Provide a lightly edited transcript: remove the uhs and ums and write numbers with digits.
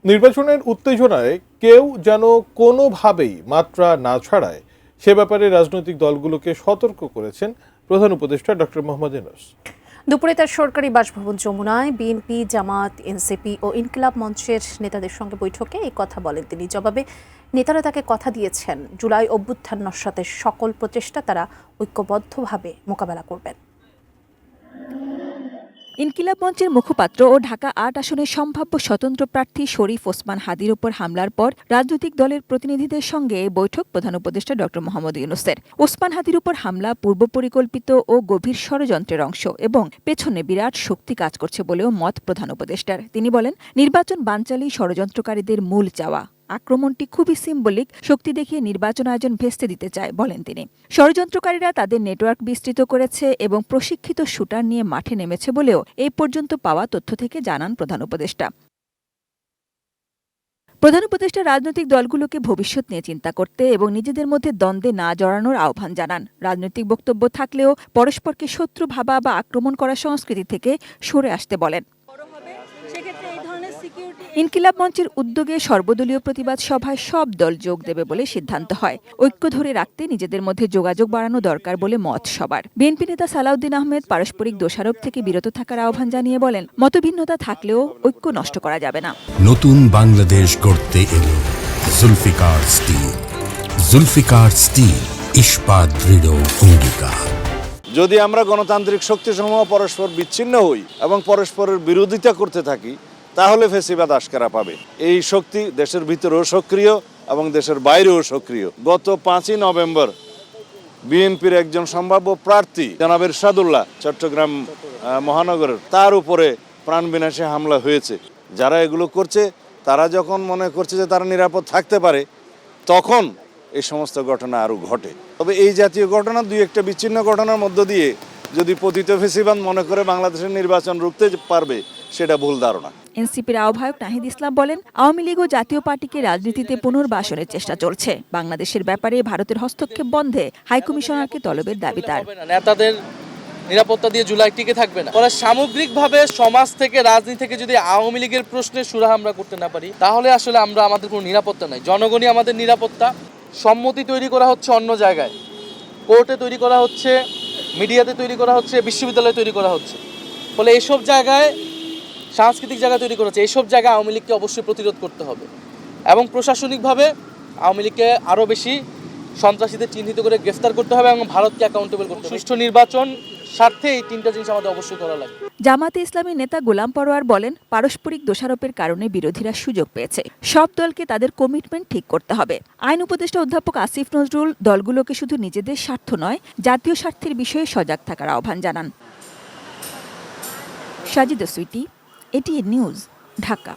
নির্বাচনের উত্তেজনায় কেউ যেন কোনোভাবেই মাত্রা না ছাড়ায় সে ব্যাপারে রাজনৈতিক দলগুলোকে সতর্ক করেছেন প্রধান উপদেষ্টা ডক্টর মোহাম্মদ ইউনূস। দুপুরে তার সরকারি বাসভবন যমুনায় বিএনপি, জামাত, এনসিপি ও ইনকিলাব মঞ্চের নেতাদের সঙ্গে বৈঠকে এই কথা বলেন তিনি। জবাবে নেতারা তাকে কথা দিয়েছেন, জুলাই অভ্যুত্থান নস্যাতের সকল প্রচেষ্টা তারা ঐক্যবদ্ধভাবে মোকাবেলা করবেন। ইনকিলাব মঞ্চের মুখপাত্র ও ঢাকা ৮ আসনের সম্ভাব্য স্বতন্ত্র প্রার্থী শরীফ ওসমান হাদির উপর হামলার পর রাজনৈতিক দলের প্রতিনিধিদের সঙ্গে বৈঠক প্রধান উপদেষ্টা ডক্টর মোহাম্মদ ইউনূসের। ওসমান হাদির উপর হামলা পূর্ব পরিকল্পিত ও গভীর ষড়যন্ত্রের অংশ এবং পেছনে বিরাট শক্তি কাজ করছে বলেও মত প্রধান উপদেষ্টার। তিনি বলেন, নির্বাচন বানচালেই ষড়যন্ত্রকারীদের মূল চাওয়া। আক্রমণটি খুবই সিম্বলিক, শক্তি দেখিয়ে নির্বাচন আয়োজন ভেস্তে দিতে চায় বলেন তিনি। ষড়যন্ত্রকারীরা তাদের নেটওয়ার্ক বিস্তৃত করেছে এবং প্রশিক্ষিত শুটার নিয়ে মাঠে নেমেছে বলেও এই পর্যন্ত পাওয়া তথ্য থেকে জানান প্রধান উপদেষ্টা। প্রধান উপদেষ্টা রাজনৈতিক দলগুলোকে ভবিষ্যৎ নিয়ে চিন্তা করতে এবং নিজেদের মধ্যে দ্বন্দ্বে না জড়ানোর আহ্বান জানান। রাজনৈতিক বক্তব্য থাকলেও পরস্পরকে শত্রু ভাবা বা আক্রমণ করা সংস্কৃতি থেকে সরে আসতে বলেন। ইনকিলাব মঞ্চের উদ্যোগে সর্বদলীয় প্রতিবাদ সভায় সব দল যোগ দেবে বলে সিদ্ধান্ত হয়। ঐক্য ধরে রাখতে নিজেদের মধ্যে যোগাযোগ বাড়ানো দরকার বলে মত সবার। বিএনপি নেতা সালাউদ্দিন আহমেদ পারস্পরিক দোষারোপ থেকে বিরত থাকার আহ্বান জানিয়ে বলেন, মতভিন্নতা থাকলেও ঐক্য নষ্ট করা যাবে না। নতুন বাংলাদেশ গড়তে এলো জুলফিকার স্টিল। জুলফিকার স্টিল, ইস্পাত দৃঢ় অঙ্গীকার। যদি আমরা গণতান্ত্রিক শক্তিসমূহ পরস্পর বিচ্ছিন্ন হই এবং পরস্পরের বিরোধিতা করতে থাকি, তাহলে ফ্যাসিবাদ আশকারা পাবে। এই শক্তি দেশের ভিতরেও সক্রিয় এবং দেশের বাইরেও সক্রিয়। গত 5ই নভেম্বর বিএনপির একজন সম্ভাব্য প্রার্থী জনাব এরশাদুল্লাহ চট্টগ্রাম মহানগরের, তার উপরে প্রাণবিনাশী হামলা হয়েছে। যারা এগুলো করছে তারা যখন মনে করছে যে তারা নিরাপদ থাকতে পারে, তখন এই সমস্ত ঘটনা আরও ঘটে। তবে এই জাতীয় ঘটনা দুই একটা বিচ্ছিন্ন ঘটনার মধ্য দিয়ে যদি পতিত ফ্যাসিবাদ মনে করে বাংলাদেশের নির্বাচন রুখতে পারবে, সেটা ভুল ধারণা। এনসিপির আহ্বায়ক নাহিদ ইসলাম বলেন, আওয়ামী লীগ ও জাতীয় পার্টিকে রাজনীতিতে পুনর্বাসনের চেষ্টা চলছে। বাংলাদেশের ব্যাপারে ভারতের হস্তক্ষেপ বন্ধে হাইকমিশনারকে তলবের দাবি তার। নেতাদের নিরাপত্তা দিয়ে জুলাই টিকে থাকবে না। ফলে সামগ্রিকভাবে সমাজ থেকে, রাজনীতি থেকে যদি আওয়ামী লীগের প্রশ্নে সুরাহা আমরা করতে না পারি, তাহলে আসলে আমাদের কোনো নিরাপত্তা নাই। জনগণই আমাদের নিরাপত্তা। সম্মতি তৈরি করা হচ্ছে অন্য জায়গায়, কোর্টে তৈরি করা হচ্ছে, মিডিয়াতে তৈরি করা হচ্ছে, বিশ্ববিদ্যালয়ে তৈরি করা হচ্ছে। ফলে এইসব জায়গায়, সাংস্কৃতিক জায়গা তৈরি করা হচ্ছে, এইসব জায়গায় আওয়ামী লীগকে অবশ্যই প্রতিরোধ করতে হবে এবং প্রশাসনিকভাবে আওয়ামী লীগকে আরও বেশি সন্ত্রাসীদের চিহ্নিত করে গ্রেফতার করতে হবে এবং ভারতকে অ্যাকাউন্টেবল করতে হবে। সুষ্ঠু নির্বাচন স্বার্থে এই তিনটা জিনিস আমাদের অবশ্যই করা লাগবে। জামাতে ইসলামী নেতা গোলাম পরোয়ার বলেন, পারস্পরিক দোষারোপের কারণে বিরোধীরা সুযোগ পেয়েছে। সব দলকে তাদের কমিটমেন্ট ঠিক করতে হবে। আইন উপদেষ্টা অধ্যাপক আসিফ নজরুল দলগুলোকে শুধু নিজেদের স্বার্থ নয়, জাতীয় স্বার্থের বিষয়ে সজাগ থাকার আহ্বান জানান। সাজিদা সুইটি, এটিএন নিউজ, ঢাকা।